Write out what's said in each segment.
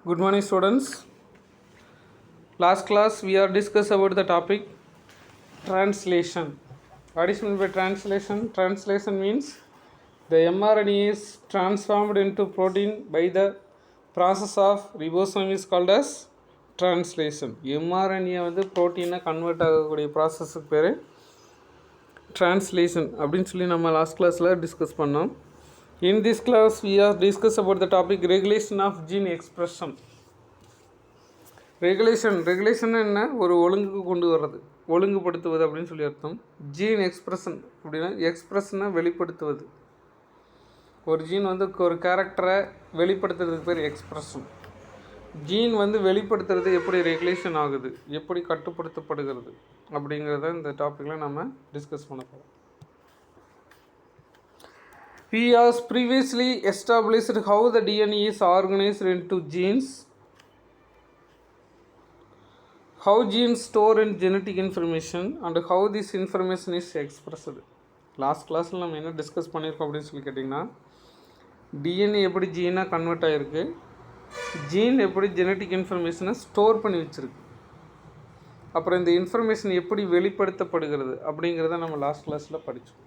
Good morning, students. Last class we are discussed about the topic translation. What is meant by translation? Translation means the mRNA is transformed into protein by the process of ribosome is called as translation. mRNA வந்து புரோட்டீனை convert ஆகக்கூடிய ப்ராசஸுக்கு பேர் translation அப்படின்னு சொல்லி நம்ம last கிளாஸில் discuss பண்ணோம். In this class we are discuss about the topic regulation of gene expression. Regulation என்ன? ஒரு ஒழுங்குக்கு கொண்டு வர்றது, ஒழுங்குபடுத்துவது அப்படின்னு சொல்லி அர்த்தம். ஜீன் எக்ஸ்பிரஷன் அப்படின்னா எக்ஸ்பிரஷனை வெளிப்படுத்துவது. ஒரு ஜீன் வந்து ஒரு கேரக்டரை வெளிப்படுத்துறதுக்கு பேர் எக்ஸ்பிரஷன். ஜீன் வந்து வெளிப்படுத்துறது எப்படி ரெகுலேஷன் ஆகுது, எப்படி கட்டுப்படுத்தப்படுகிறது அப்படிங்கிறத இந்த டாப்பிக்கில் நம்ம டிஸ்கஸ் பண்ண போகிறோம். We have previously established how the DNA is organized into genes, how genes store in genetic information and how this information is expressed. Last கிளாஸில் நம்ம என்ன டிஸ்கஸ் பண்ணியிருக்கோம் அப்படின்னு சொல்லி கேட்டிங்கன்னா, டிஎன்ஏ எப்படி ஜீனாக கன்வெர்ட் ஆகிருக்கு, ஜீன் எப்படி ஜெனட்டிக் இன்ஃபர்மேஷனை ஸ்டோர் பண்ணி வச்சுருக்கு, அப்புறம் இந்த இன்ஃபர்மேஷன் எப்படி வெளிப்படுத்தப்படுகிறது அப்படிங்கிறத நம்ம லாஸ்ட் கிளாஸில் படித்தோம்.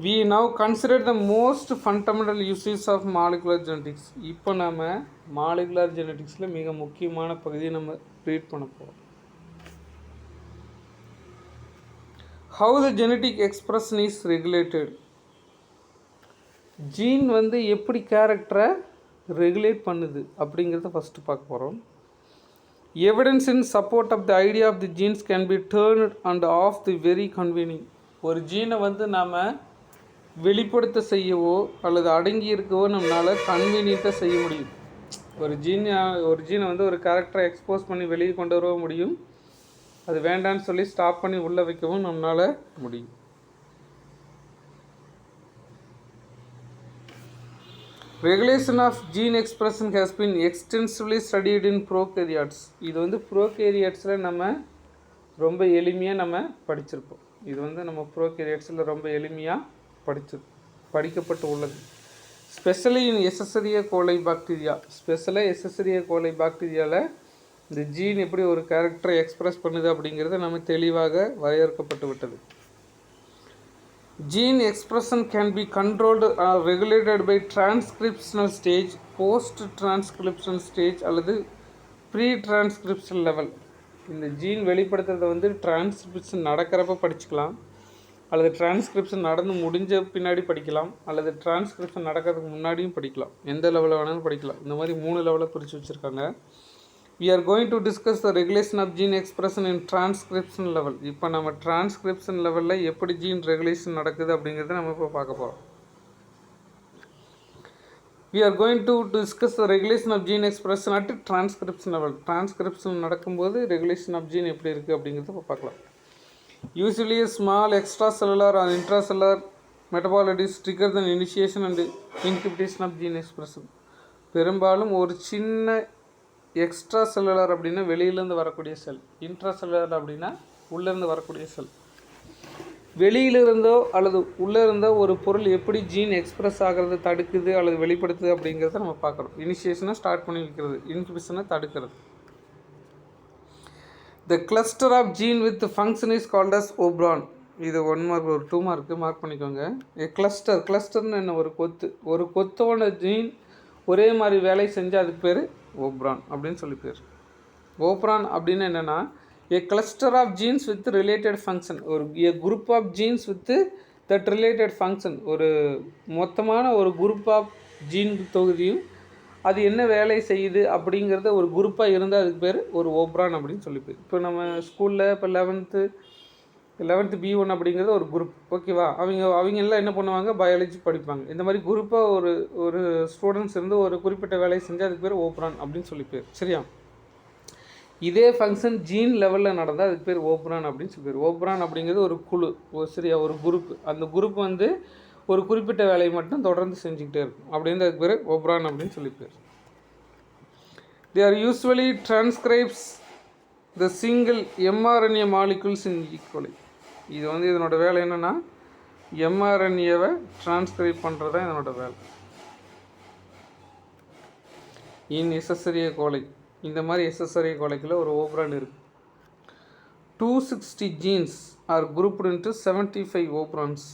We now consider the most fundamental uses of molecular genetics. இப்போ நம்ம மாலிகுலர் ஜெனட்டிக்ஸில் மிக முக்கியமான பகுதியை நம்ம ரீட் பண்ண போகிறோம். How the genetic expression is regulated. Gene வந்து எப்படி கேரக்டரை ரெகுலேட் பண்ணுது அப்படிங்கிறத ஃபஸ்ட்டு பார்க்க போகிறோம். Evidence in support of the idea of the genes can be turned and off the very convening. ஒரு ஜீனை வந்து நாம் வெளிப்படுத்த செய்யவோ அல்லது அடங்கி இருக்கவோ நம்மளால் கன்வீனியண்ட்டாக செய்ய முடியும். ஒரு ஜீனை வந்து ஒரு கேரக்டரை எக்ஸ்போஸ் பண்ணி வெளியே கொண்டு வரவும் முடியும், அது வேண்டான்னு சொல்லி ஸ்டாப் பண்ணி உள்ளே வைக்கவும் நம்மளால் முடியும். Regulation of gene expression has been extensively studied in prokaryotes. இது வந்து ப்ரோகேரியட்ஸில் நம்ம ரொம்ப எளிமையாக நம்ம படிச்சிருப்போம். இது வந்து நம்ம ப்ரோகேரியட்ஸில் ரொம்ப எளிமையாக படிக்கப்பட்டு உள்ளது. ஸ்பெஷலி இன் எசெசரியா கோலை பாக்டீரியா. ஸ்பெஷலாக எசெசரியா கோலை பாக்டீரியாவில் இந்த ஜீன் எப்படி ஒரு கேரக்டரை எக்ஸ்பிரஸ் பண்ணுது அப்படிங்கிறது நம்ம தெளிவாக வரையறுக்கப்பட்டு விட்டது. Gene expression can be controlled or regulated by transcriptional stage, post transcription stage அல்லது ப்ரீ டிரான்ஸ்கிரிப்ஷன் லெவல். இந்த ஜீன் வெளிப்படுத்துறதை வந்து டிரான்ஸ்கிரிப்ஷன் நடக்கிறப்ப படிச்சுக்கலாம், அல்லது டிரான்ஸ்கிரிப்ஷன் நடந்து முடிஞ்ச பின்னாடி படிக்கலாம், அல்லது டிரான்ஸ்கிரிப்ஷன் நடக்கிறதுக்கு முன்னாடியும் படிக்கலாம். எந்த லெவலில் வேணாலும் படிக்கலாம். இந்த மாதிரி 3 லெவலில் பிரித்து வச்சுருக்காங்க. We are going to discuss the regulation of gene expression in transcription level. இப்போ நம்ம டிரான்ஸ்கிரிப்ஷன் லெவலில் எப்படி ஜீன் ரெகுலேஷன் நடக்குது அப்படிங்கிறத நம்ம இப்போ பார்க்க போகிறோம். We are going to discuss the regulation of gene expression at transcription level. Transcription நடக்கும்போது ரெகுலேஷன் ஆஃப் ஜீன் எப்படி இருக்குது அப்படிங்கிறத இப்போ பார்க்கலாம். Usually a small extracellular or intracellular metabolites trigger the initiation and inhibition of gene expression. பெரும்பாலும் ஒரு சின்ன extra cellular அப்படின்னா வெளியிலேருந்து வரக்கூடிய செல், இன்ட்ராசெல்லுலர் அப்படின்னா உள்ளேருந்து வரக்கூடிய செல். வெளியிலிருந்தோ அல்லது உள்ளே இருந்தோ ஒரு பொருள் எப்படி ஜீன் எக்ஸ்பிரஸ் ஆகிறது தடுக்குது அல்லது வெளிப்படுத்துது அப்படிங்கிறத நம்ம பார்க்குறோம். இனிஷியேஷனை ஸ்டார்ட் பண்ணி வைக்கிறது, இன்ஹிபிஷனை தடுக்கிறது. The cluster of gene with function is called as operon. இது 1 மார்க், ஒரு 2 மார்க்கு மார்க் பண்ணிக்கோங்க. கிளஸ்டர்னு என்ன? ஒரு கொத்தோட ஜீன் ஒரே மாதிரி வேலை செஞ்சு அதுக்கு பேர் ஓப்ரான் அப்படின்னு சொல்லி பேர். ஓப்ரான் அப்படின்னு என்னென்னா a cluster of genes with related function, ஒரு a group of genes with that related function. ஒரு மொத்தமான ஒரு குரூப் ஆஃப் ஜீன் தொகுதியும் அது என்ன வேலை செய்யுது அப்படிங்கிறத ஒரு குரூப்பாக இருந்தால் அதுக்கு பேர் ஒரு ஓப்ரான் அப்படின்னு சொல்லி பேர். இப்போ நம்ம ஸ்கூலில் இப்போ 11th B1 அப்படிங்கிறது ஒரு குரூப், ஓகேவா? அவங்க எல்லாம் என்ன பண்ணுவாங்க, பயாலஜி படிப்பாங்க. இந்த மாதிரி குரூப்பாக ஒரு ஸ்டூடெண்ட்ஸ் இருந்து ஒரு குறிப்பிட்ட வேலையை செஞ்சால் அதுக்கு பேர் ஓப்ரான் அப்படின்னு சொல்லி பேர். சரியா? இதே ஃபங்க்ஷன் ஜீன் லெவலில் நடந்தால் அதுக்கு பேர் ஓப்ரான் அப்படின்னு சொல்லி பேர். ஓப்ரான் அப்படிங்கிறது ஒரு குழு, சரியா, ஒரு குரூப். அந்த குரூப் வந்து ஒரு குறிப்பிட்ட வேலையை மட்டும் தொடர்ந்து செஞ்சுக்கிட்டே இருக்கும். அப்படின்னு அதுக்கு பேர் ஓப்ரான் அப்படின்னு சொல்லி பேர். They are usually transcribes the single mRNA molecules in E. coli. இது வந்து இதனோட வேலை என்னென்னா mRNAவை டிரான்ஸ்கிரைப் பண்ணுறது தான் இதனோட வேலை. இன் எசசரிய கோலை. இந்த மாதிரி எசசரிய கோலைக்குள்ள ஒரு ஓப்ரான் இருக்குது. 260 ஜீன்ஸ் ஆர் குரூப்டு இன்ட்டு 75 ஓப்ரான்ஸ்.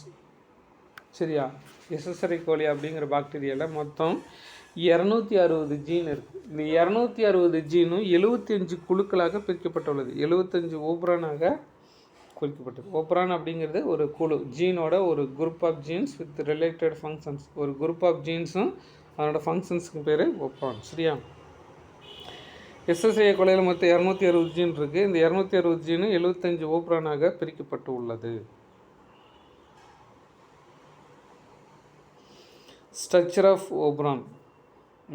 சரியா? எசசரி கோலி அப்படிங்கிற பாக்டீரியாவில் மொத்தம் 260 ஜீன் இருக்குது. இந்த 260 ஜீனும் 75 குழுக்களாக பிரிக்கப்பட்டுள்ளது. 75 ஓப்ரானாக குறிக்கப்பட்டது. ஓப்ரான் அப்படிங்கிறது ஒரு குழு, ஜீனோட ஒரு group of genes with related functions. ஒரு குரூப் ஆஃப் ஜீன்ஸும் அதனோட ஃபங்க்ஷன்ஸுக்கு பேர் ஓப்ரான். சரியா? எஸ்எஸ்ஏ கொலையில் மொத்தம் 260 ஜீன் இருக்குது. இந்த 260 ஜீனு 75 ஓப்ரானாக பிரிக்கப்பட்டு உள்ளது. Structure of operon.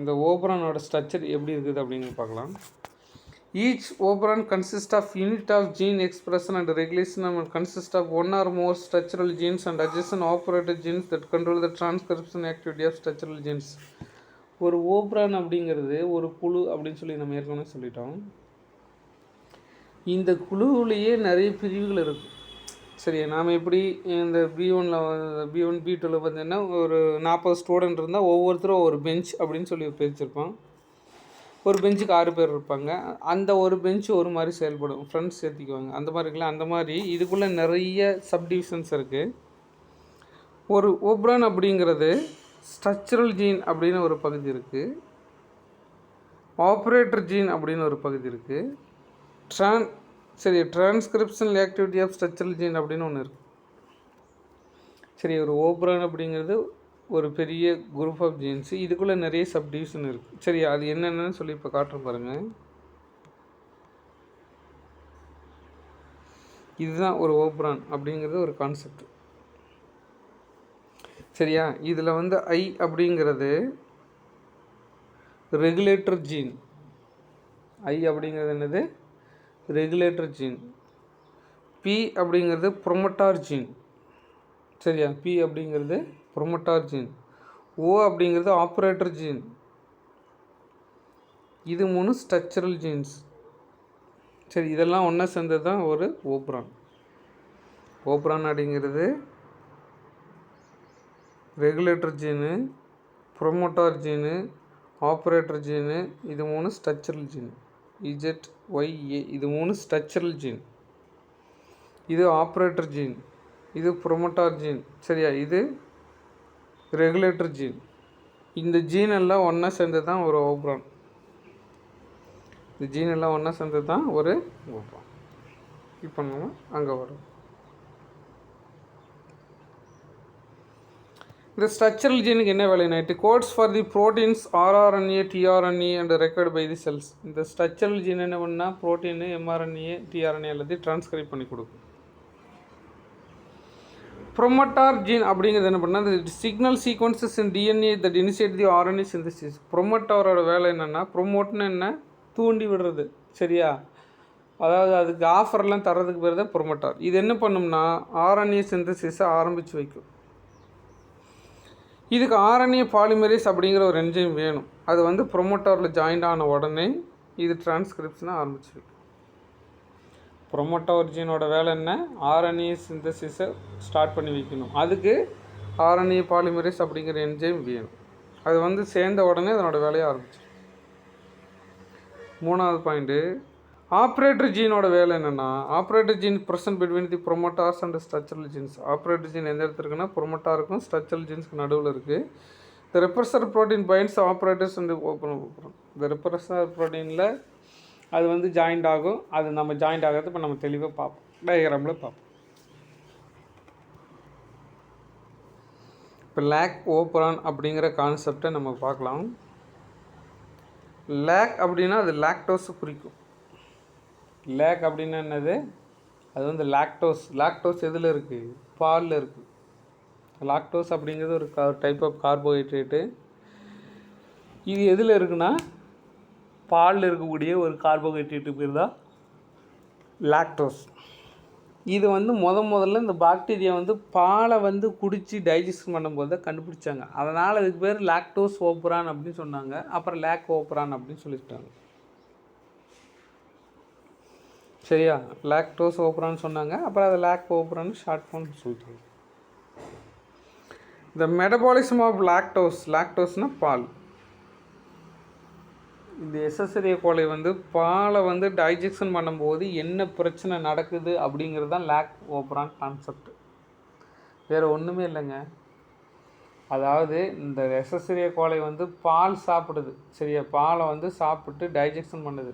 இந்த ஓப்ரானோட ஸ்ட்ரக்சர் எப்படி இருக்குது அப்படின்னு பார்க்கலாம். Each operon consist of unit of gene expression and regulation and consist of one or more structural genes and adjacent operator genes that control the transcription activity of structural genes. ஒரு operon அப்படிங்கிறது ஒரு குழு அப்படின்னு சொல்லி நம்ம ஏற்கனவே சொல்லிட்டோம். இந்த குழுவிலேயே நிறைய பிரிவுகள் இருக்குது. சரி, நாம் எப்படி இந்த B1 B2 பார்த்தீங்கன்னா ஒரு 40 ஸ்டூடெண்ட் இருந்தால் ஒவ்வொருத்தரும் ஒரு பெஞ்ச் அப்படின்னு சொல்லி பிரிச்சிருப்போம். ஒரு பெஞ்சுக்கு 6 பேர் இருப்பாங்க. அந்த ஒரு பெஞ்சு ஒரு மாதிரி செயல்படும், ஃப்ரெண்ட்ஸ் சேர்த்திக்குவாங்க. அந்த மாதிரி இருக்குல்ல, அந்த மாதிரி இதுக்குள்ளே நிறைய சப்டிவிஷன்ஸ் இருக்குது. ஒரு ஓப்ரான் அப்படிங்கிறது ஸ்ட்ரக்சரல் ஜீன் அப்படின்னு ஒரு பகுதி இருக்குது, ஆப்ரேட்டர் ஜீன் அப்படின்னு ஒரு பகுதி இருக்குது, transcriptional activity of structural gene அப்படின்னு ஒன்று இருக்குது. சரி, ஒரு ஓப்ரான் அப்படிங்கிறது ஒரு பெரிய குரூப் ஆஃப் ஜீன்ஸு, இதுக்குள்ளே நிறைய சப்டிவிஷன் இருக்குது. சரி, அது என்னென்னு சொல்லி இப்போ காட்டுறேன் பாருங்கள். இதுதான் ஒரு ஓப்ரான் அப்படிங்கிறது ஒரு கான்செப்ட். சரியா? இதில் ஐ அப்படிங்கிறது ரெகுலேட்டர் ஜீன். ஐ அப்படிங்கிறது என்னது? Regulator gene. பி அப்படிங்கிறது ப்ரொமோட்டார் ஜீன். சரியா? பி அப்படிங்கிறது ப்ரொமோட்டார் ஜீன். ஓ அப்படிங்கிறது ஆப்ரேட்டர் ஜீன். இது 3 ஸ்ட்ரக்சரல் ஜீன்ஸ். சரி, இதெல்லாம் ஒன்றா சேர்ந்தது தான் ஒரு ஓப்ரான். ஓப்ரான் அப்படிங்கிறது ரெகுலேட்டர் ஜீனு, ப்ரொமோட்டார் ஜீனு, ஆப்ரேட்டர் ஜீனு, இது 3 ஸ்ட்ரக்சரல் ஜீன். ZYA இது 3 ஸ்ட்ரக்சரல் ஜீன். இது ஆப்ரேட்டர் ஜீன், இது ப்ரொமோட்டார் ஜீன். சரியா? இது ரெகுலேட்டர் ஜீன். இந்த ஜீன் எல்லாம் ஒன்றா சேர்ந்தது தான் ஒரு ஓப்ரான். இந்த ஜீன் எல்லாம் ஒன்றா சேர்ந்தது தான் ஒரு ஓப்ரான். இப்போ நம்ம அங்கே வரும். இந்த ஸ்ட்ரக்சரல் ஜீனுக்கு என்ன வேலைனா, it codes for the proteins rRNA, tRNA and required by the cells. இந்த ஸ்ட்ரக்சரல் ஜீன் என்ன பண்ணால் ப்ரோட்டீனு, mRNA, tRNA எல்லாத்தையும் ட்ரான்ஸ்கிரைப் பண்ணி கொடுக்கும். ப்ரொமோட்டார் ஜீன் அப்படிங்கிறது என்ன பண்ணால், இந்த signal sequences in DNA that initiate the RNA synthesis. ப்ரொமோட்டாரோட வேலை என்னென்னா, ப்ரொமோட்னு என்ன, தூண்டி விடுறது. சரியா? அதாவது அதுக்கு ஆஃபர்லாம் தர்றதுக்கு பேர் தான் ப்ரொமோட்டார். இது என்ன பண்ணும்னா RNA சிந்தசிஸை ஆரம்பித்து வைக்கும். இதுக்கு RNA பாலிமரேஸ் அப்படிங்கிற ஒரு என்ஜைம் வேணும். அது ப்ரொமோட்டாரில் ஜாயிண்ட் ஆன உடனே இது டிரான்ஸ்கிரிப்ஷனை ஆரம்பிச்சு வைக்கும். ப்ரொமோட்டார் ஜீனோட வேலை என்ன? RNA சிந்தசிஸை ஸ்டார்ட் பண்ணி வைக்கணும். அதுக்கு RNA பாலிமரேஸ் அப்படிங்கிற என்ஜைம் வேணும். அது சேர்ந்த உடனே அதனோட வேலையை ஆரம்பிச்சு. 3வது பாயிண்ட்டு, ஆப்ரேட்டர் ஜீனோட வேலை என்னென்னா, operator gene present between the promoters and structural genes. Operator gene எந்த இடத்துல இருக்குன்னா ப்ரொமோட்டாருக்கும் ஸ்ட்ரக்சரல் ஜீன்ஸ்க்கு நடுவில் இருக்குது. The repressor protein binds operators and open. இந்த ரெப்ரஸர் ப்ரோட்டீனில் அது ஜாயிண்ட் ஆகும். அது நம்ம ஜாயிண்ட் ஆகிறது இப்போ நம்ம தெளிவாக பார்ப்போம், டயக்ராமில் பார்ப்போம். இப்போ லேக் ஓப்ரான் அப்படிங்கிற கான்செப்டை நம்ம பார்க்கலாம். லேக் அப்படின்னா அது லாக்டோஸை குறிக்கும். லேக் அப்படின்னா என்னது? அது லாக்டோஸ் எதில் இருக்குது? பாலில் இருக்குது. லாக்டோஸ் அப்படிங்கிறது ஒரு டைப் ஆஃப் கார்போஹைட்ரேட்டு. இது எதில் இருக்குன்னா பாலில் இருக்கக்கூடிய ஒரு கார்போஹைட்ரேட்டு பேர் தான் லாக்டோஸ். இது முதல்ல இந்த பாக்டீரியா பாலை குடித்து டைஜஷன் பண்ணும்போது தான் கண்டுபிடிச்சாங்க. அதனால் இதுக்கு பேர் லாக்டோஸ் ஓப்ரான் அப்படின்னு சொன்னாங்க. அப்புறம் லேக் ஓப்ரான் அப்படின்னு சொல்லிட்டாங்க. சரியா? லாக்டோஸ் ஓப்ரான்னு சொன்னாங்க, அப்புறம் அதை லேக் ஓப்ரான்னு ஷார்ட் ஃபார்ம் சொல்லிட்டாங்க. த மெட்டபாலிசம் ஆஃப் லாக்டோஸ்னால் பால். இந்த எஸ்எஸ்ஆர்ஏ கோலை வந்து பாலை வந்து டைஜெக்ஷன் பண்ணும்போது என்ன பிரச்சனை நடக்குது அப்படிங்கிறது தான் லேக் ஓப்ரான் கான்செப்ட். வேறு ஒன்றுமே இல்லைங்க. அதாவது இந்த எஸ்எஸ்ஆர்ஏ கோலை வந்து பால் சாப்பிடுது, சரியா? பாலை வந்து சாப்பிட்டு டைஜெக்ஷன் பண்ணுது.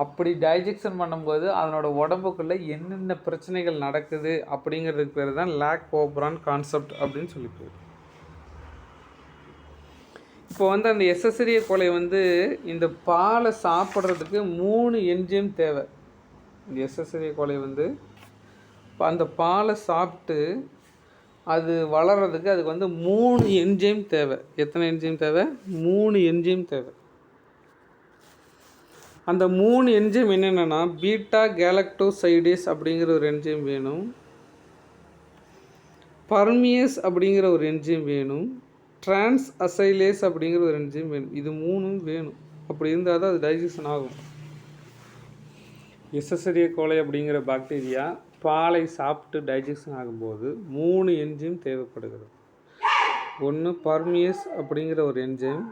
அப்படி டைஜெக்ஷன் பண்ணும்போது அதனோட உடம்புக்குள்ளே என்னென்ன பிரச்சனைகள் நடக்குது அப்படிங்கிறதுக்கு பேர் தான் லேக் ஓப்ரான் கான்செப்ட் அப்படின்னு சொல்லி போகுது. இப்போ வந்து அந்த எஸ்எஸ்ஆர்ஏ கோலை வந்து இந்த பாலை சாப்பிட்றதுக்கு 3 என்ஜைம் தேவை. இந்த எஸ்எஸ்ஆர்ஏ கோலை வந்து அந்த பாலை சாப்பிட்டு அது வளர்கிறதுக்கு அதுக்கு வந்து 3 என்ஜைம் தேவை. எத்தனை என்ஜைம் தேவை? 3 என்ஜைம் தேவை. அந்த 3 என்ஜைம் என்னென்னா பீட்டா கேலக்டோசைடேஸ் அப்படிங்கிற ஒரு என்ஜைம் வேணும், பர்மியஸ் அப்படிங்கிற ஒரு என்ஜைம் வேணும், டிரான்ஸ் அசைலேஸ் அப்படிங்கிற ஒரு என்ஜைம் வேணும். இது 3ம் வேணும். அப்படி இருந்தால் தான் அது டைஜஷன் ஆகும். எஸ்எஸ்ஆர்ஏ கோலை அப்படிங்கிற பாக்டீரியா பாலை சாப்பிட்டு டைஜஷன் ஆகும்போது 3 என்ஜைம் தேவைப்படுகிறது. ஒன்று பர்மியஸ் அப்படிங்கிற ஒரு என்ஜைம்,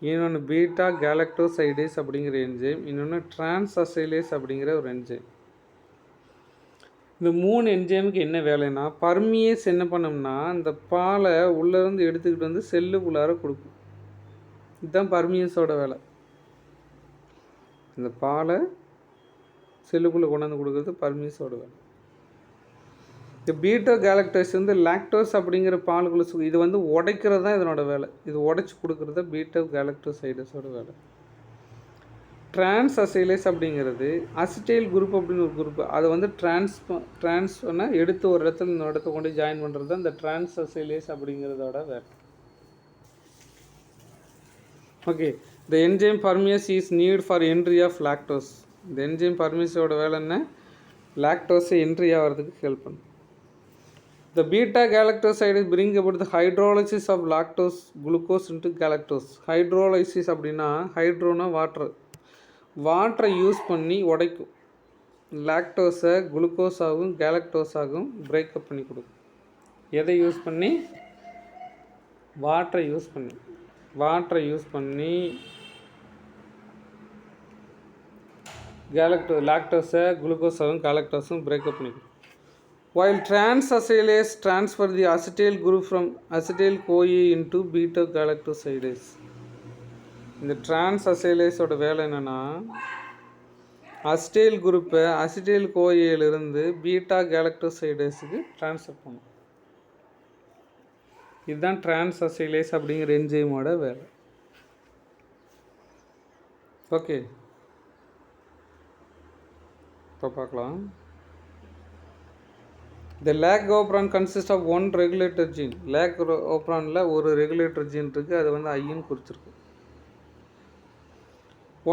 இன்னொன்று பீட்டா கேலக்டோசைடேஸ் அப்படிங்கிற என்ஜைம், இன்னொன்று டிரான்ஸ் அசைலேஸ் அப்படிங்கிற ஒரு என்ஜைம். இந்த 3 என்ஜைமுக்கு என்ன வேலைன்னா, பர்மியஸ் என்ன பண்ணோம்னா இந்த பாலை உள்ளேருந்து எடுத்துக்கிட்டு வந்து செல்லுக்குள்ளார கொடுக்கும். இதுதான் பர்மியஸோட வேலை. இந்த பாலை செல்லுக்குள்ளே கொண்டாந்து கொடுக்குறது பர்மியஸோட வேலை. இந்த பீட்டா கேலக்டோஸ் வந்து லாக்டோஸ் அப்படிங்கிற பாலுக்குள்ள இது வந்து உடைக்கிறது தான் இதனோட வேலை. இது உடைச்சி கொடுக்குறது பீட்டா கேலக்டோசைடஸோட வேலை. டிரான்ஸ் அசைலேஸ் அப்படிங்கிறது அசிட்டைல் குரூப் அப்படின்னு ஒரு குரூப். அதை வந்து டிரான்ஸ்னா எடுத்து ஒரு இடத்துல இந்த இடத்த கொண்டு ஜாயின் பண்ணுறது தான் இந்த டிரான்ஸ் அசைலேஸ் அப்படிங்கிறதோட வேலை. Okay, the enzyme permease is need for entry of lactose. இந்த என்ஜைம் பர்மியஸோட வேலை என்ன? லாக்டோஸை என்ட்ரி ஆகிறதுக்கு ஹெல்ப் பண்ணும். The beta galactosides bring about the hydrolysis of lactose glucose into galactose. Hydrolysis அப்படின்னா ஹைட்ரோனா வாட்டரை யூஸ் பண்ணி உடைக்கும். லாக்டோஸை குளுக்கோஸாகவும் கேலக்டோஸாகவும் பிரேக்கப் பண்ணி கொடுக்கும். எதை யூஸ் பண்ணி? வாட்டரை யூஸ் பண்ணி லாக்டோஸை குளுக்கோஸாகவும் கேலக்டோஸும் பிரேக்கப் பண்ணி கொடுக்கும். While trans acylase transfer the acetyl group from acetyl-CoA into beta-galactosidase. இந்த trans acylase வேலை என்னென்னா அசிட்டைல் குரூப்பை அசிட்டைல்-CoAயிலிருந்து பீட்டா கேலக்டோசைடேஸுக்கு ட்ரான்ஸ்ஃபர் பண்ணும். இதுதான் trans acylase அப்படிங்கிற என்ஜைமோட வேலை. ஓகே, இப்போ பார்க்கலாம். The lag operon consists of one regulator gene. lag operonல ஒரு regulator gene இருக்குது, அது வந்து ஐன்னு குறிச்சிருக்கு.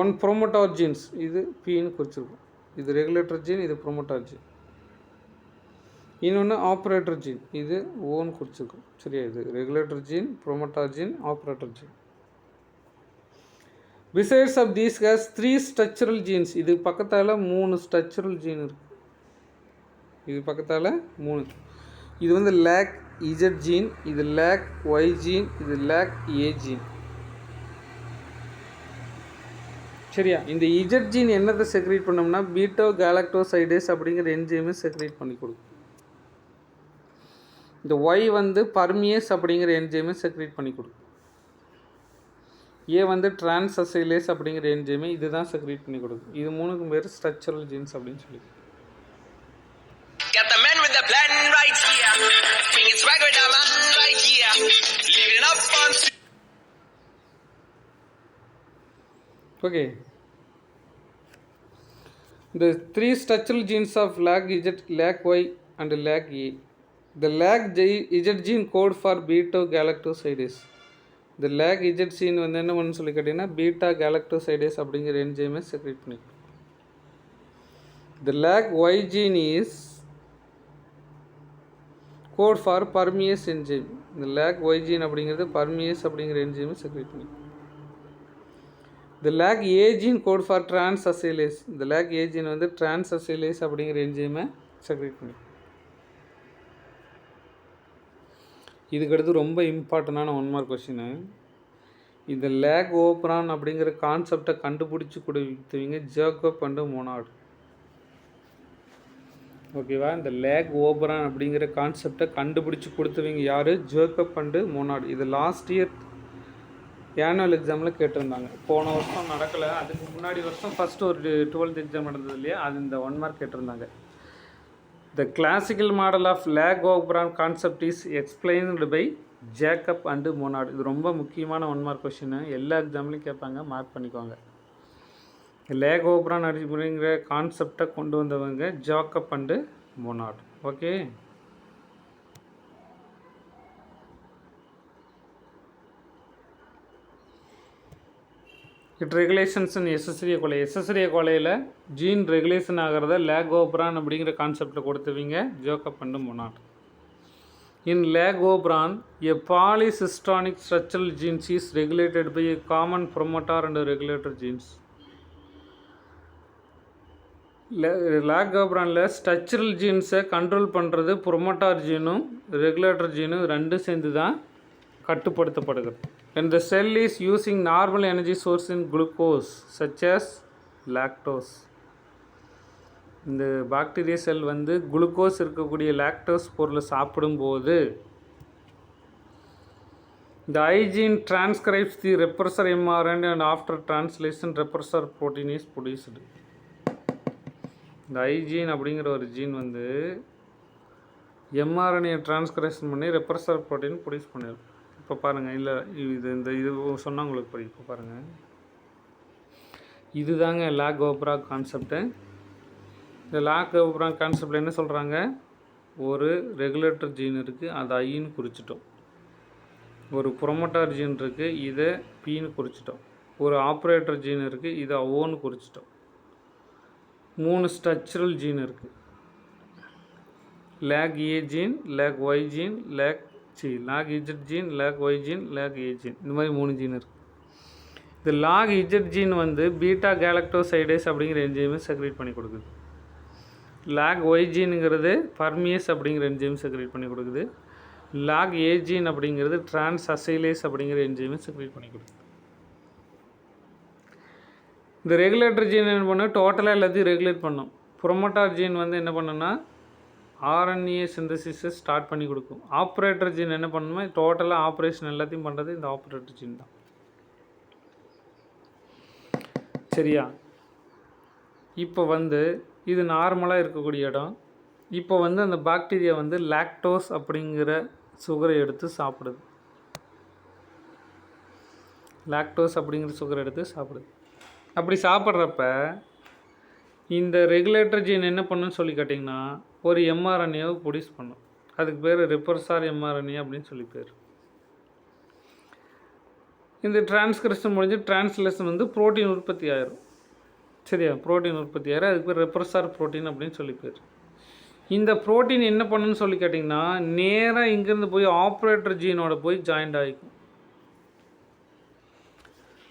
ஒன் promoter genes, இது பின்னு குறிச்சிருக்கும். இது regulator gene, இது promoter gene. இன்னொன்று operator gene, இது ஓன்னு குறிச்சிருக்கும். சரியா? இது regulator gene, promoter gene, operator gene. Besides of these has 3 structural genes. இது பக்கத்தால் 3 structural gene இருக்குது. இது பக்கத்தால் 3. இது வந்து லேக் இஜட் ஜீன், இது லேக் ஒய் ஜீன், இது லேக் ஏ ஜீன். சரியா? இந்த இஜட் ஜீன் என்னத்தை செக்ரேட் பண்ணோம்னா பீட்டோ கேலக்டோசைடேஸ் அப்படிங்கிற என்ஜைமை செக்ரேட் பண்ணி கொடுக்கும். இந்த ஒய் வந்து பர்மியஸ் அப்படிங்கிற என்ஜைமை செக்ரேட் பண்ணி கொடுக்கும். ஏ வந்து டிரான்ஸ் அசைலேஸ் அப்படிங்கிற என்ஜைமை இதுதான் செக்ரேட் பண்ணி கொடுக்கும். இது 3க்கும் பேர் ஸ்ட்ரக்சரல் ஜீன்ஸ் அப்படின்னு சொல்லி. Got the men with the plan right here. Bring it swag with the man right here. Living up on. Okay. The 3 structural genes of lag Z, lag Y and lag A. The lag Z gene code for beta galactosidase. The lag Z gene வந்து என்ன பண்ணு சொல்லி கேட்டீங்கன்னா beta galactosidase அப்படிங்கிற என்ஜைமை secrete பண்ணி. The lag Y gene is code for permease enzyme. இந்த lac Y gene அப்படிங்கிறது பர்மியஸ் அப்படிங்கிற என்ஜைமை செக்ரேட் பண்ணி. இந்த lac A gene code for trans acylase. இந்த லேக் ஏ ஜீன் வந்து டிரான்ஸ் அசைலேஸ் அப்படிங்கிற என்ஜைமை செக்ரேட் பண்ணி. இதுக்கடுத்து ரொம்ப இம்பார்ட்டண்டான 1 மார்க் கொஸ்டின். இந்த லேக் ஓப்ரான் அப்படிங்கிற கான்செப்டை கண்டுபிடிச்சி கொடுத்தவங்க ஜேக்கப் அண்டு மோனார்ட். ஓகேவா, இந்த லேக் ஓப்ரான் அப்படிங்கிற கான்செப்டை கண்டுபிடிச்சி கொடுத்தவங்க யார்? Jacob and Monod. இது லாஸ்ட் இயர் ஆனுவல் எக்ஸாமில் கேட்டிருந்தாங்க. போன வருஷம் நடக்கலை, அதுக்கு முன்னாடி வருஷம் ஃபஸ்ட்டு ஒரு 12th எக்ஸாம் நடந்தது இல்லையா, அது இந்த 1 மார்க் கேட்டிருந்தாங்க. The classical model of lac operon concept is explained by Jacob and Monod. இது ரொம்ப முக்கியமான 1 மார்க் கொஷின், எல்லா எக்ஸாம்லையும் கேட்பாங்க, மார்க் பண்ணிக்கோங்க. லேக் ஓப்ரான் அப்படிங்கிற கான்செப்டை கொண்டு வந்தவங்க Jacob and Monod. Okay, it regulations in Escherichia coli. Escherichia கொலையில் ஜீன் ரெகுலேஷன் ஆகிறத லேக் ஓப்ரான் அப்படிங்கிற கான்செப்டை கொடுத்தவங்க Jacob and Monod. In lac operon a polycistronic structural genes is regulated by a common promoter and regulator genes. Lac ஓப்ரானில் structural ஜீன்ஸை control பண்ணுறது promoter ஜீனும் regulator ஜீனும் ரெண்டும் சேர்ந்து தான் கட்டுப்படுத்தப்படுகிறது. When the cell is using normal energy source in glucose such as lactose, இந்த பாக்டீரியா செல் வந்து குளுக்கோஸ் இருக்கக்கூடிய லாக்டோஸ் பொருளை சாப்பிடும்போது the I gene transcribes the repressor mRNA and after translation repressor protein is produced. இந்த I gene அப்படிங்கிற ஒரு gene வந்து mRNA transcription பண்ணி ரெப்ரஸர் ப்ரோட்டீன் ப்ரொடியூஸ் பண்ணிடும். இப்போ பாருங்கள், இல்லை இது சொன்னால் உங்களுக்கு புரியும். இப்போ பாருங்கள், இது தாங்க லேக் ஓப்ரான் கான்செப்ட்டு. இந்த லேக் ஓப்ரான் கான்செப்டில் என்ன சொல்கிறாங்க? ஒரு ரெகுலேட்டர் ஜீன் இருக்குது, அது ஐன்னு குறிச்சிட்டோம். ஒரு ப்ரொமோட்டார் ஜீன் இருக்குது, இதை பின்னு குறிச்சிட்டோம். ஒரு ஆப்ரேட்டர் ஜீன் இருக்குது, இதை ஓன்னு குறிச்சிட்டோம். 3 ஸ்ட்ரக்சரல் ஜீன் இருக்குது. Lac A gene, lac Y gene, lac Z gene, lac Y gene, lac A gene, இந்த மாதிரி 3 ஜீன் இருக்குது. இந்த லாக் இஜட் ஜீன் வந்து பீட்டா கேலக்டோசைடேஸ் அப்படிங்கிற என்ஜைமை செக்ரேட் பண்ணி கொடுக்குது. லாக் ஒய் ஜீனுங்கிறது பர்மியஸ் அப்படிங்கிற என்ஜைம் செக்ரேட் பண்ணி கொடுக்குது. லாக் ஏ ஜீன் அப்படிங்கிறது டிரான்ஸ் அசைலேஸ் அப்படிங்கிற என்ஜைமை செக்ரேட் பண்ணி கொடுக்குது. இந்த ரெகுலேட்டர் ஜீன் என்ன பண்ணால் டோட்டலாக எல்லாத்தையும் ரெகுலேட் பண்ணும். ப்ரொமோட்டார் ஜீன் வந்து என்ன பண்ணுன்னா ஆர்என்ஏ சிந்தசிஸை ஸ்டார்ட் பண்ணி கொடுக்கும். ஆப்ரேட்டர் ஜீன் என்ன பண்ணணுமோ டோட்டலாக ஆப்ரேஷன் எல்லாத்தையும் பண்ணுறது இந்த ஆப்ரேட்டர் ஜீன் தான். சரியா, இப்போ வந்து இது நார்மலாக இருக்கக்கூடிய இடம். இப்போ வந்து அந்த பாக்டீரியா வந்து லாக்டோஸ் அப்படிங்கிற சுகரை எடுத்து சாப்பிடுது. லாக்டோஸ் அப்படிங்கிற சுகரை எடுத்து சாப்பிடுது. அப்படி சாப்பிட்றப்ப இந்த ரெகுலேட்டர் ஜீன் என்ன பண்ணுன்னு சொல்லி கேட்டிங்கன்னா ஒரு எம்ஆர்என்ஏவை ப்ரொடியூஸ் பண்ணும். அதுக்கு பேர் ரெப்ரஸார் எம்ஆர்என்ஏ அப்படின்னு சொல்லி பேர். இந்த டிரான்ஸ்கிரிப்ஷன் முடிஞ்சு டிரான்ஸ்லேஷன் வந்து ப்ரோட்டீன் உற்பத்தி ஆயிரும். சரியா, ப்ரோட்டீன் உற்பத்தி ஆயிரும். அதுக்கு பேர் ரெப்ரஸார் ப்ரோட்டீன் அப்படின்னு சொல்லி பேர். இந்த ப்ரோட்டீன் என்ன பண்ணுன்னு சொல்லி கேட்டிங்கன்னா நேராக இங்கேருந்து போய் ஆப்ரேட்டர் ஜீனோட போய் ஜாயிண்ட் ஆகிக்கும்.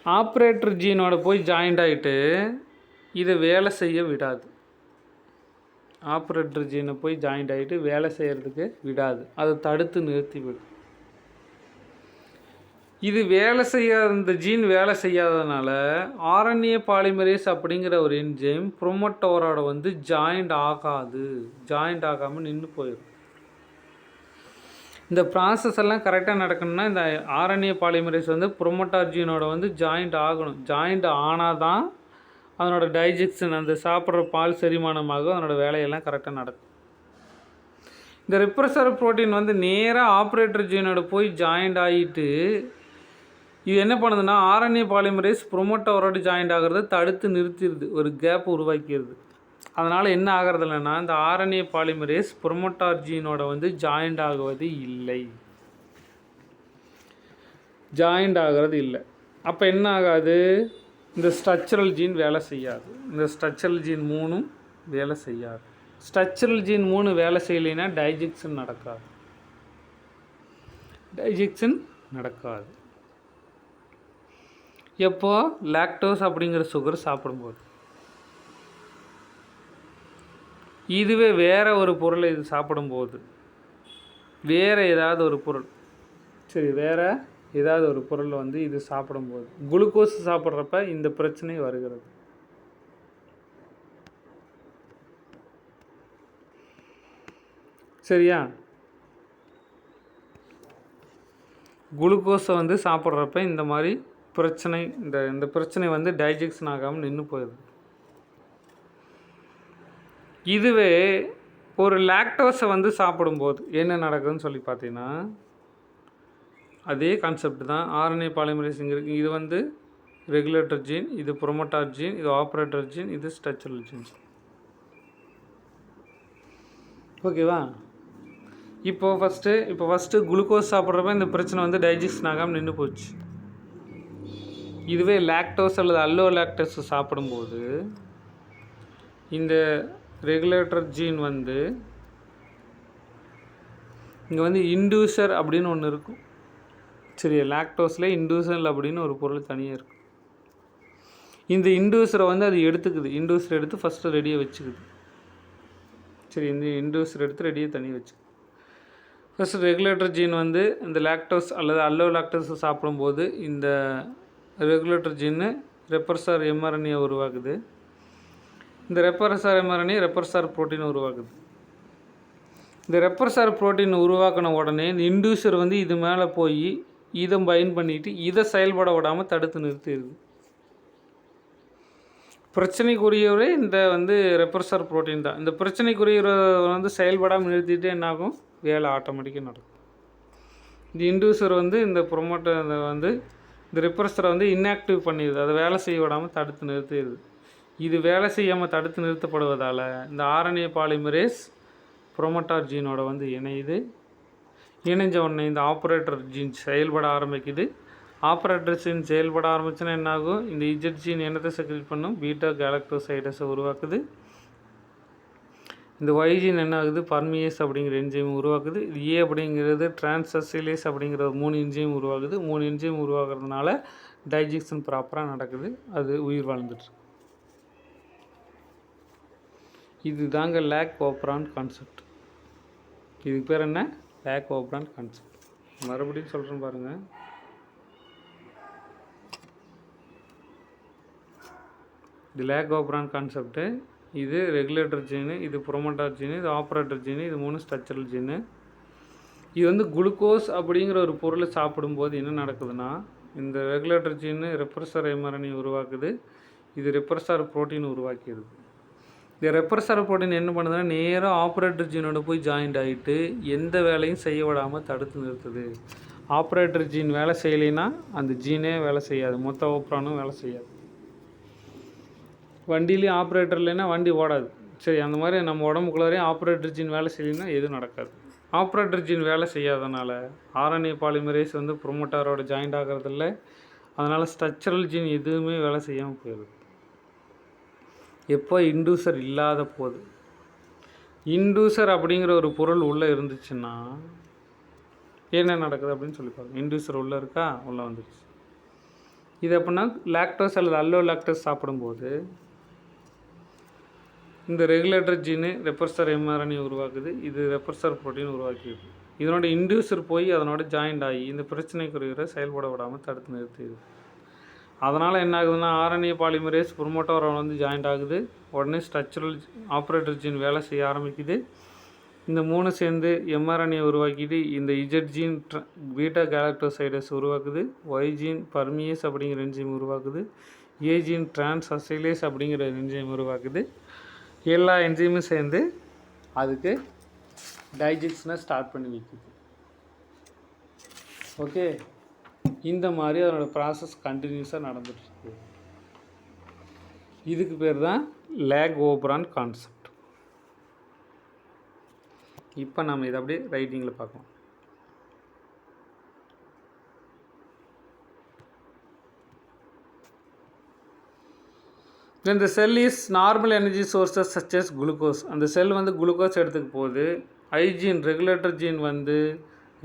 ஆப்ரேட்டர் ஜீனோட போய் ஜாயிண்ட் ஆகிட்டு இதை வேலை செய்ய விடாது. ஆப்ரேட்டர் ஜீனை போய் ஜாயிண்ட் ஆகிட்டு வேலை செய்கிறதுக்கு விடாது, அதை தடுத்து நிறுத்தி விடும். இது வேலை செய்யாத, இந்த ஜீன் வேலை செய்யாததுனால ஆர்என்ஏ பாலிமரேஸ் அப்படிங்கிற ஒரு என்ஜைம் ப்ரொமோட்டரோட வந்து ஜாயிண்ட் ஆகாமல் நின்று போயிடும். இந்த ப்ராசஸ் எல்லாம் கரெக்டாக நடக்கணும்னா இந்த ஆர்என்ஏ பாலிமரேஸ் வந்து ப்ரொமோட்டார் ஜீனோட வந்து ஜாயிண்ட் ஆகணும். ஜாயிண்ட் ஆனால் தான் அதனோட டைஜெக்ஷன், அந்த சாப்பிட்ற பால் செரிமானமாகும், அதனோட வேலையெல்லாம் கரெக்டாக நடக்கும். இந்த ரெப்ரஸர் ப்ரோட்டீன் வந்து நேராக ஆப்ரேட்டர் ஜீனோட போய் ஜாயிண்ட் ஆகிட்டு இது என்ன பண்ணுதுன்னா ஆர்என்ஏ பாலிமரேஸ் ப்ரொமோட்டரோட ஜாயிண்ட் ஆகிறத தடுத்து நிறுத்திடுது, ஒரு கேப் உருவாக்கிடுது. அதனால் என்ன ஆகிறது இல்லைன்னா இந்த ஆர்என்ஏ பாலிமரேஸ் ப்ரொமோட்டார் ஜீனோட வந்து ஜாயிண்ட் ஆகுவது இல்லை, ஜாயிண்ட் ஆகிறது இல்லை. அப்போ என்ன ஆகாது, இந்த ஸ்ட்ரக்சரல் ஜீன் வேலை செய்யாது. இந்த ஸ்ட்ரக்சரல் ஜீன் 3 வேலை செய்யாது. ஸ்ட்ரக்சரல் ஜீன் 3 வேலை செய்யலைன்னா டைஜெக்ஷன் நடக்காது. எப்போ லாக்டோஸ் அப்படிங்கிற சுகர் சாப்பிடும்போது. இதுவே வேறு ஒரு பொருளை இது சாப்பிடும்போது, வேறு ஏதாவது ஒரு பொருள், சரி வேறு ஏதாவது ஒரு பொருள் வந்து இது சாப்பிடும்போது. குளுக்கோஸ் சாப்பிட்றப்ப இந்த பிரச்சனை வருகிறது. சரியா? குளுக்கோஸை வந்து சாப்பிட்றப்ப இந்த மாதிரி பிரச்சனை, இந்த பிரச்சனை வந்து டைஜெக்ஷன் ஆகாமல் நின்று போயிடுது. இதுவே ஒரு லாக்டோஸை வந்து சாப்பிடும்போது என்ன நடக்குதுன்னு சொல்லி பார்த்தீங்கன்னா, அதே கான்செப்ட் தான். ஆர்என்ஏ பாலிமரேசிங் இருக்குது. இது வந்து ரெகுலேட்டர் ஜீன், இது ப்ரொமோட்டார் ஜீன், இது ஆப்ரேட்டர் ஜீன், இது ஸ்ட்ரக்சரல் ஜீன்ஸ். ஓகேவா? இப்போ ஃபஸ்ட்டு குளுக்கோஸ் சாப்பிட்றப்ப இந்த பிரச்சனை வந்து டைஜெஷன் ஆகாமல் நின்று போச்சு. இதுவே லாக்டோஸ் அல்லது அல்லோ லாக்டோஸ் சாப்பிடும்போது இந்த ரெகுலேட்டர் ஜீன் வந்து இங்கே வந்து இண்டூசர் அப்படின்னு ஒன்று இருக்கும். சரி, லாக்டோஸில் இண்டூசர் அப்படின்னு ஒரு பொருள் தனியாக இருக்கும். இந்த இண்டூசரை வந்து அது எடுத்துக்குது. இண்டூசர் எடுத்து ஃபஸ்ட்டு ரெடியாக வச்சுக்குது. சரி, இந்த இண்டூசர் எடுத்து ரெடியாக தனியாக வச்சுக்குது. ஃபஸ்ட்டு ரெகுலேட்டர் ஜீன் வந்து இந்த லாக்டோஸ் அல்லது அல்லோ லாக்டோஸ் சாப்பிடும்போது இந்த ரெகுலேட்டர் ஜீனு ரெப்பர்சார் எம்ஆர்என்ஏ உருவாக்குது. இந்த ரெப்பர்சார் எம்ஆர்என்ஏ ரெப்பர்சார் புரோட்டீன் உருவாக்குது. இந்த ரெப்பர்சார் புரோட்டீன் உருவாக்கின உடனே இந்த இண்டூசர் வந்து இது மேலே போய் இதை பைண்ட் பண்ணிவிட்டு இதை செயல்பட விடாமல் தடுத்து நிறுத்திடுது. பிரச்சனைக்குரியவரே இந்த வந்து ரெப்பர்சார் புரோட்டீன் தான். இந்த பிரச்சனைக்குரியவரை வந்து செயல்படாமல் நிறுத்திட்டு என்னாகும், வேலை ஆட்டோமேட்டிக்காக நடக்கும். இந்த இண்டூசர் வந்து இந்த ப்ரொமோட்டர் வந்து இந்த ரெப்பர்சரை வந்து இன்ஆக்டிவ் பண்ணிடுது. அதை வேலை செய்ய விடாமல் தடுத்து நிறுத்திடுது. இது வேலை செய்யாமல் தடுத்து நிறுத்தப்படுவதால் இந்த ஆர்என்ஏ பாலிமரேஸ் ப்ரொமோட்டார் ஜீனோட வந்து இணைஞ்ச உடனே இந்த ஆப்ரேட்டர் ஜீன் செயல்பட ஆரம்பிக்குது. ஆப்ரேட்டர் ஜீன் செயல்பட ஆரம்பிச்சுன்னா என்னாகும், இந்த இஜெட் ஜீன் என்னத்தை செக்ரேட் பண்ணும், பீட்டா கேலக்டோசைடஸை உருவாக்குது. இந்த ஒய் ஜீன் என்ன ஆகுது, பர்மியேஸ் அப்படிங்கிற என்ஜைம் உருவாக்குது. இது ஏ அப்படிங்கிறது டிரான்ஸ்அசிலேஸ் அப்படிங்கிற 3 என்ஜைம் உருவாகுது. 3 என்ஜைம் உருவாக்குறதுனால டைஜெக்ஷன் ப்ராப்பராக நடக்குது. அது உயிர் வாழ்ந்துட்டு. இது தாங்க லேக் ஓப்ரான் கான்செப்ட். இதுக்கு பேர் என்ன, லேக் ஓப்ரான் கான்செப்ட். மறுபடியும் சொல்கிறேன் பாருங்கள். இது லேக் ஓப்ரான் கான்செப்ட்டு. இது ரெகுலேட்டர் ஜீனு, இது ப்ரொமோட்டார் ஜீனு, இது ஆப்ரேட்டர் ஜீனு, இது 3 ஸ்ட்ரக்சரல் ஜீனு. இது வந்து குளுக்கோஸ் அப்படிங்கிற ஒரு பொருளை சாப்பிடும்போது என்ன நடக்குதுன்னா, இந்த ரெகுலேட்டர் ஜீனு ரெப்பர்சர் எம்ஆர்என்ஏ உருவாக்குது. இது ரெப்பர்சார் புரோட்டீன் உருவாக்கிடுது. இந்த ரெப்பர்சார் புரோட்டீன் என்ன பண்ணுதுன்னா, நேராக ஆப்ரேட்டர் ஜீனோட போய் ஜாயிண்ட் ஆகிட்டு எந்த வேலையும் செய்ய விடாமல் தடுத்து நிறுத்துது. ஆப்ரேட்டர் ஜீன் வேலை செய்யலைன்னா அந்த ஜீனே வேலை செய்யாது, மொத்த ஓப்ரானும் வேலை செய்யாது. வண்டியிலையும் ஆப்ரேட்டர் இல்லைன்னா வண்டி ஓடாது. சரி, அந்த மாதிரி நம்ம உடம்புக்குள்ளாரையும் ஆப்ரேட்டர் ஜீன் வேலை செய்யலைன்னா எதுவும் நடக்காது. ஆப்ரேட்டர் ஜீன் வேலை செய்யாதனால ஆர்என்ஏ பாலிமரேஸ் வந்து ப்ரொமோட்டாரோட ஜாயிண்ட் ஆகிறதில்ல. அதனால் ஸ்ட்ரக்சரல் ஜீன் எதுவுமே வேலை செய்யாமல் போயிடுது. எப்போ இண்டூசர் இல்லாத போது, இண்டூசர் அப்படிங்கிற ஒரு பொருள் உள்ளே இருந்துச்சுன்னா என்ன நடக்குது அப்படின்னு சொல்லி பாருங்கள். இண்டூசர் உள்ளே இருக்கா, உள்ளே வந்துடுச்சு. இது அப்படின்னா லாக்டோஸ் அல்லது அல்லோ லாக்டோஸ் சாப்பிடும்போது இந்த ரெகுலேட்டர் ஜீனு ரெப்பர்சர் எம்ஆர்என்ஏ உருவாக்குது. இது ரெப்பர்சர் புரோட்டீன் உருவாக்கிடுது. இதனோட இண்டூசர் போய் அதனோட ஜாயிண்ட் ஆகி இந்த பிரச்சனைக்குரிய செயல்பட விடாமல் தடுத்து நிறுத்திடுது. அதனால் என்ன ஆகுதுன்னா, ஆர்என்ஏ பாலிமரேஸ் ப்ரொமோட்டரோட வந்து ஜாயிண்ட் ஆகுது. உடனே ஸ்ட்ரக்சரல் ஆப்ரேட்டர் ஜீன் வேலை செய்ய ஆரம்பிக்குது. இந்த 3 சேர்ந்து எம்ஆர்என்ஏ உருவாக்கிட்டு இந்த இஜெட் ஜீன் பீட்டா கேலக்டோசைடஸ் உருவாக்குது. ஒய் ஜீன் பர்மியேஸ் அப்படிங்கிற என்ஜைம் உருவாக்குது. ஏ ஜீன் டிரான்ஸ்அசிலேஸ் அப்படிங்கிற என்ஜைம் உருவாக்குது. எல்லா என்ஜைமும் சேர்ந்து அதுக்கு டைஜெக்ஷனை ஸ்டார்ட் பண்ணி வைக்குது. ஓகே, இந்த மாதிரி அதனோட ப்ராசஸ் கண்டினியூஸாக நடந்துகிட்ருக்கு. இதுக்கு பேர் தான் லேக் ஓப்ரான் கான்செப்ட். இப்போ நம்ம இதை அப்படியே ரைட்டிங்கில் பார்க்கலாம். When the cell is normal energy sources such as glucose, அந்த செல் வந்து குளுக்கோஸ் எடுத்துக்க போகுது. ஐஜீன் ரெகுலேட்டர் ஜீன் வந்து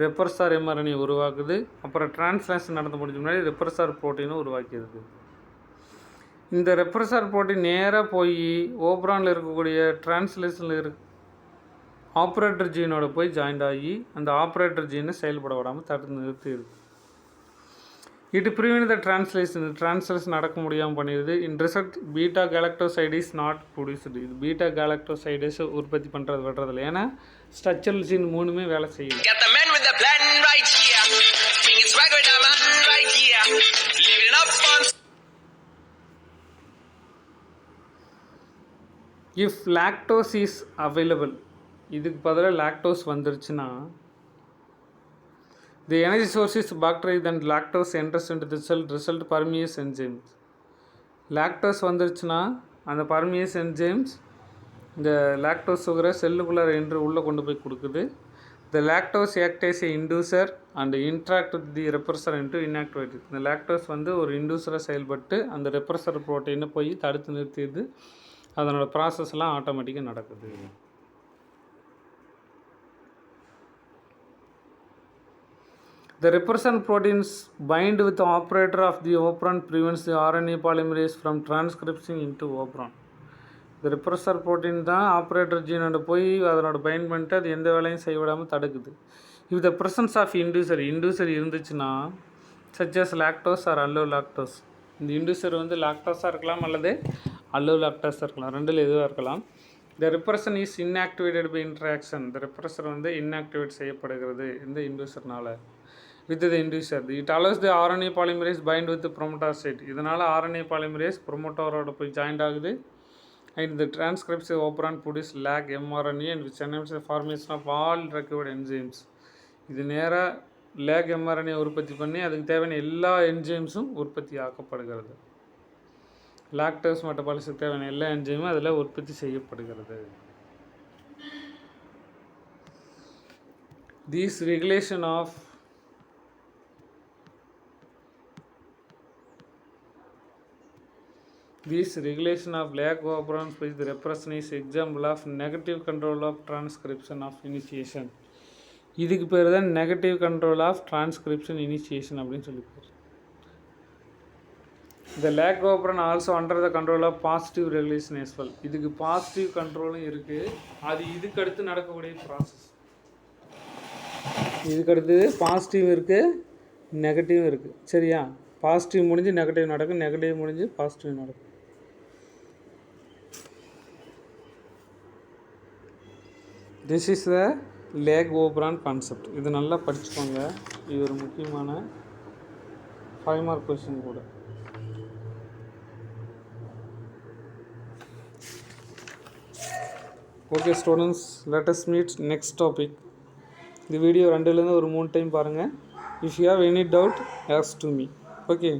ரெப்பர்சார் எம்ஆர்என்ஏ உருவாக்குது. அப்புறம் டிரான்ஸ்லேஷன் நடந்து முடிஞ்ச முன்னாடி ரெப்பர்சார் புரோட்டீனும் உருவாக்கிடுது. இந்த ரெப்பர்சார் புரோட்டீன் நேராக போய் ஓப்ரானில் இருக்கக்கூடிய டிரான்ஸ்லேஷனில் ஆப்ரேட்டர் ஜீனோட போய் ஜாயிண்ட் ஆகி அந்த ஆப்ரேட்டர் ஜீனை செயல்பட விடாமல் தடுத்து நிறுத்திடுது. இட் ப்ரிவென்ட் த ட்ரான்ஸ்லேஷன் நடக்க முடியாமல் பண்ணிடுது. In result beta galactoside is not produced. இது பீட்டா கேலக்டோசைடஸ் உற்பத்தி பண்ணுறது விடுறதில்ல. ஏன்னா ஸ்ட்ரக்சரல் ஜீன் மூணுமே வேலை செய்யல. Got the man with the plan right here. Bring it swag with the man right here. Living up on. If lactose is available, இதுக்கு பதிலாக லாக்டோஸ் வந்துருச்சுன்னா the energy source is bacteria, then lactose enters into the cell, result permease enzymes. Lactose வந்துருச்சுன்னா அந்த பர்மியஸ் enzymes இந்த lactose சுகரை செல்லுக்குள்ளார என்று உள்ளே கொண்டு போய் கொடுக்குது. The lactose act as a inducer and interact with the repressor into inactivate. இந்த லாக்டோஸ் வந்து ஒரு இண்டூசராக செயல்பட்டு அந்த ரெப்ரஸர் ப்ரோட்டீனை போய் தடுத்து நிறுத்திடுது. அதனோட ப்ராசஸ்லாம் ஆட்டோமேட்டிக்காக நடக்குது. The repression proteins bind with the operator of the operon, prevents the RNA polymerase from transcription into operon. இந்த repressor protein தான் ஆப்ரேட்டர் ஜீனோட போய் அதனோட பைண்ட் பண்ணிட்டு அது எந்த வேலையும் செய்ய விடாமல் தடுக்குது. If the presence of inducer இருந்துச்சுன்னா such as lactose or allolactose, இந்த இண்டூசர் வந்து லாக்டோஸாக இருக்கலாம் அல்லது அல்லோலாக்டோஸாக இருக்கலாம், ரெண்டில் எதுவாக இருக்கலாம். The repression is inactivated by interaction. இந்த repressor வந்து inactivate செய்யப்படுகிறது இந்த இண்டூசர்னால. With the inducer, it allows the RNA polymerase bind with the promoter site. இதனால் RNA polymerase promoter போய் ஜாயிண்ட் ஆகுது. And the transcription operon produce lag mRNA and which enables the formation of all required enzymes. இது நேராக lag mRNA உற்பத்தி பண்ணி அதுக்கு தேவையான எல்லா என்ஜைம்ஸும் உற்பத்தி ஆக்கப்படுகிறது. லாக்டோஸ் மெட்டபாலிஸுக்கு தேவையான எல்லா என்ஜைமும் அதில் உற்பத்தி செய்யப்படுகிறது. This regulation of lag operon with the repression is example of negative control of transcription of initiation. இதுக்கு பேர் தான் negative control of transcription initiation அப்படின்னு சொல்லி பேர். The lag operon also under the control of positive regulation as well. இதுக்கு positive கண்ட்ரோலும் இருக்குது. அது இதுக்கு அடுத்து நடக்கக்கூடிய ப்ராசஸ். இதுக்கு அடுத்து பாசிட்டிவ் இருக்குது, நெகட்டிவும் இருக்குது. சரியா? பாசிட்டிவ் முடிஞ்சு நெகட்டிவ் நடக்கும், நெகட்டிவ் முடிஞ்சு பாசிட்டிவ் நடக்கும். This is the lag operon concept. இது நல்லா படிச்சுக்கோங்க. இது ஒரு முக்கியமான 5 மார்க் கொஸ்டின் கூட. Okay students, let us meet next topic. இந்த வீடியோ 2லேருந்து ஒரு 3 டைம் பாருங்கள். If you have any doubt ask to me. Okay.